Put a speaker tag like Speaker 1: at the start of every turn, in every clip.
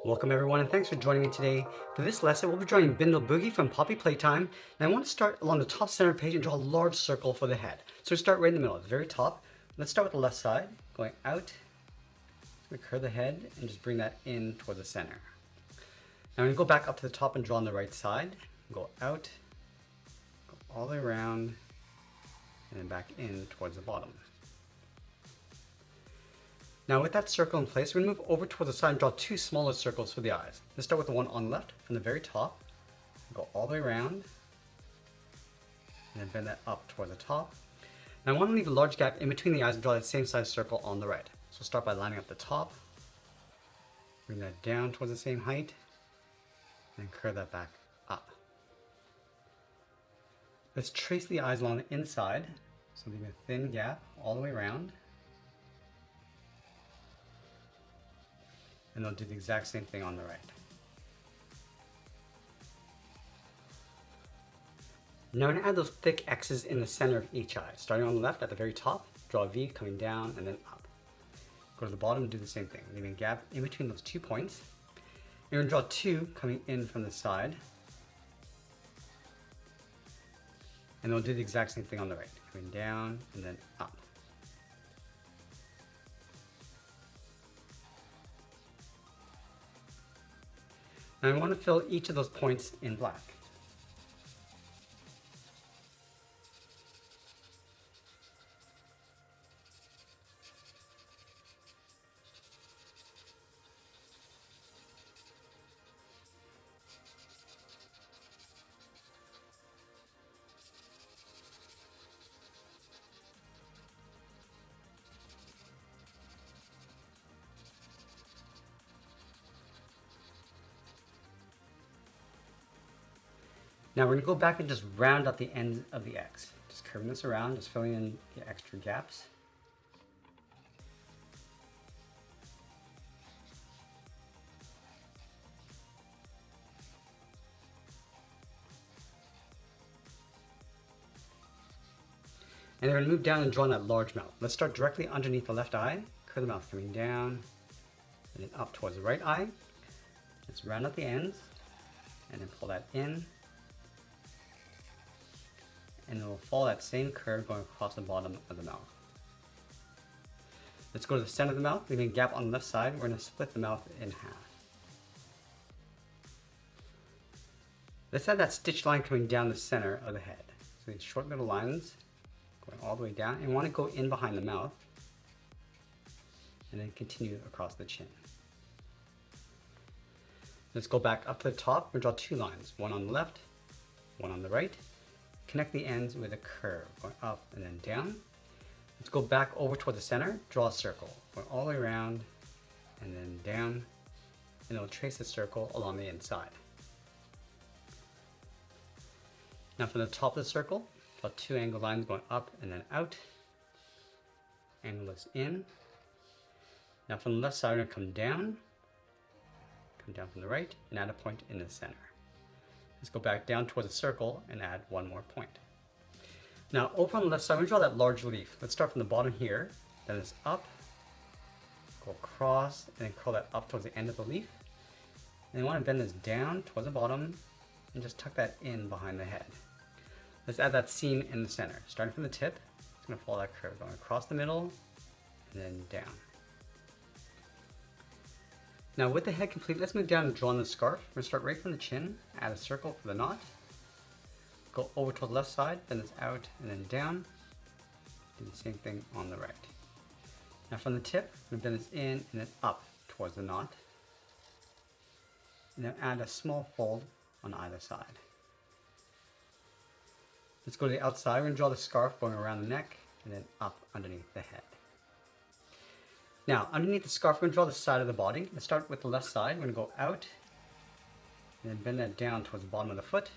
Speaker 1: Welcome everyone and thanks for joining me today. For this lesson we'll be drawing Bindle Boogie from Poppy Playtime, and I want to start along the top center page and draw a large circle for the head. So start right in the middle at the very top. Let's start with the left side, going out, curve the head and just bring that in towards the center. Now I'm going to go back up to the top and draw on the right side, go out, go all the way around, and then back in towards the bottom. Now with that circle in place, we're going to move over towards the side and draw two smaller circles for the eyes. Let's start with the one on the left from the very top, go all the way around, and then bend that up towards the top. Now I want to leave a large gap in between the eyes and draw that same size circle on the right. So start by lining up the top, bring that down towards the same height, and curve that back up. Let's trace the eyes along the inside, so leave a thin gap all the way around. And they'll do the exact same thing on the right. Now I'm going to add those thick X's in the center of each eye. Starting on the left at the very top, draw a V coming down and then up. Go to the bottom and do the same thing, leaving a gap in between those 2 points. You're going to draw two coming in from the side. And they'll do the exact same thing on the right, coming down and then up. Now I want to fill each of those points in black. Now we're going to go back and just round out the ends of the X. Just curving this around, just filling in the extra gaps. And we're going to move down and draw in that large mouth. Let's start directly underneath the left eye. Curve the mouth coming down and then up towards the right eye. Let's round out the ends and then pull that in. And then we'll follow that same curve going across the bottom of the mouth. Let's go to the center of the mouth, leaving a gap on the left side. We're going to split the mouth in half. Let's add that stitch line coming down the center of the head. So these short little lines going all the way down, and we want to go in behind the mouth and then continue across the chin. Let's go back up to the top and draw two lines, one on the left, one on the right. Connect the ends with a curve, going up and then down. Let's go back over toward the center, draw a circle, going all the way around and then down, and it'll trace the circle along the inside. Now from the top of the circle, draw two angled lines going up and then out. Angle this in. Now from the left side, we're going to come down from the right, and add a point in the center. Let's go back down towards the circle and add one more point. Now over on the left side, we draw that large leaf. Let's start from the bottom here, then it's up, go across, and then curl that up towards the end of the leaf. And you want to bend this down towards the bottom and just tuck that in behind the head. Let's add that seam in the center. Starting from the tip, it's going to follow that curve, going across the middle and then down. Now with the head complete, let's move down and draw on the scarf. We're going to start right from the chin, add a circle for the knot, go over to the left side, then it's out and then down. Do the same thing on the right. Now from the tip, we're going to bend this in and then up towards the knot. And then add a small fold on either side. Let's go to the outside. We're going to draw the scarf going around the neck and then up underneath the head. Now, underneath the scarf, we're going to draw the side of the body. Let's start with the left side. We're going to go out, and then bend that down towards the bottom of the foot.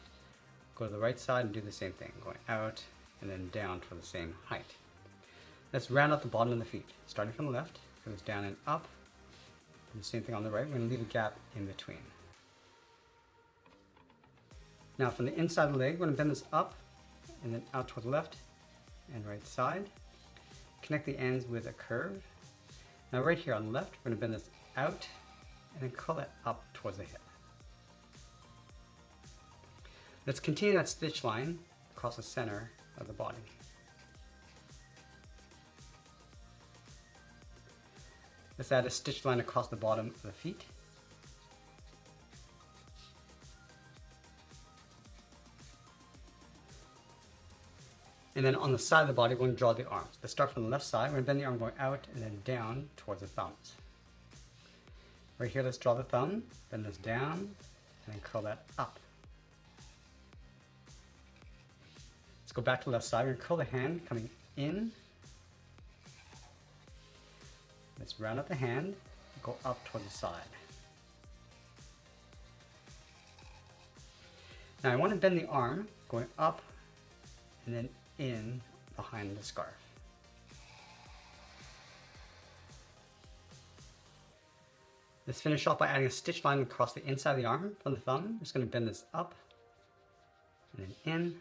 Speaker 1: Go to the right side and do the same thing, going out and then down for the same height. Let's round out the bottom of the feet. Starting from the left, goes down and up. And the same thing on the right. We're going to leave a gap in between. Now, from the inside of the leg, we're going to bend this up and then out toward the left and right side. Connect the ends with a curve. Now right here on the left, we're going to bend this out and then curl it up towards the hip. Let's continue that stitch line across the center of the body. Let's add a stitch line across the bottom of the feet. And then on the side of the body, we're going to draw the arms. Let's start from the left side. We're going to bend the arm going out and then down towards the thumbs. Right here, let's draw the thumb, bend this down, and then curl that up. Let's go back to the left side. We're going to curl the hand coming in. Let's round up the hand, go up toward the side. Now I want to bend the arm going up and then in behind the scarf. Let's finish off by adding a stitch line across the inside of the arm from the thumb. I'm just going to bend this up and then in.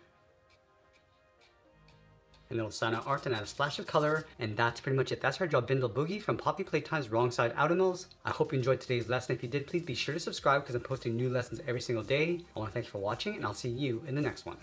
Speaker 1: A little sign out art and add a splash of color, and that's pretty much it. That's how I draw Bindle Boogie from Poppy Playtime's Wrong Side Outer Mills. I hope you enjoyed today's lesson. If you did, please be sure to subscribe because I'm posting new lessons every single day. I want to thank you for watching, and I'll see you in the next one.